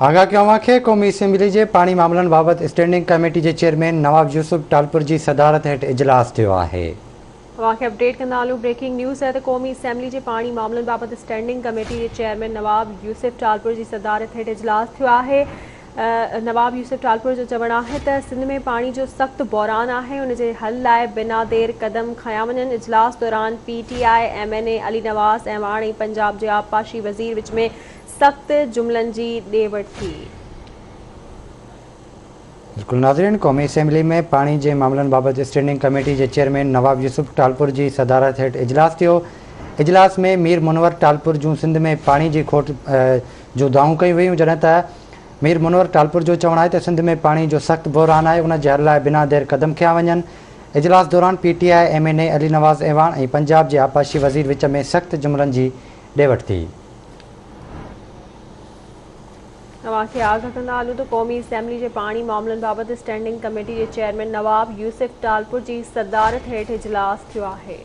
आगाह कयो खे क़ौमी असेंबली जे पाणी मामलनि बाबति स्टैंडिंग कमेटी जे चेयरमैन नवाब यूसुफ टालपुर जी सदारत हेठि इजलास थियो आहे। अपडेट कंदा हलूं। ब्रेकिंग न्यूज़ है तो क़ौमी असेंबली जे पाणी मामलनि बाबति स्टैंडिंग कमेटी जे चेयरमैन नवाब यूसुफ टालपुर जी सदारत हेठि इजलास थियो आहे। नवाब यूसुफ टालपुर जो चवणु आहे त सिंध में पाणी जो सख़्त बहरान आहे, उन जे हल लाइ बिना देर कदम खया वञनि। इजलास दौरान PTI MNA अली नवाज़ ऐं हाणे पंजाब जे आबपाशी वज़ीर विच में सख़्त जुमलनि जी ॾे वठि थी। बिल्कुल नाज़रीन, क़ौमी असेंबली में पाणी जे मामलनि बाबति स्टैंडिंग कमेटी जे चेयरमैन नवाब यूसुफ टालपुर जी सदारत हेठि इजलास थियो। इजलास में मीर मुनवर टालपुर जूं सिंध में पाणी जी खोट जो दाऊं कयूं वयूं, जॾहिं त मीर मुनवर टालपुर जो चवणु आहे त सिंध में पाणी जो सख़्त बहरान आहे, उन जे हल लाइ बिना देर कदम खया वञनि। इजलास दौरान PTI MNA अली नवाज़ ऐवान ऐं पंजाब जे आबपाशी वज़ीर विच में सख़्त जुमलनि जी ॾे वठि थी। आगाह कंदा हलूं तो क़ौमी असेंबली जे पाणी मामलनि बाबति स्टैंडिंग कमेटी जे चेयरमैन नवाब यूसुफ टालपुर जी सदारत हेठि इजलास थियो आहे।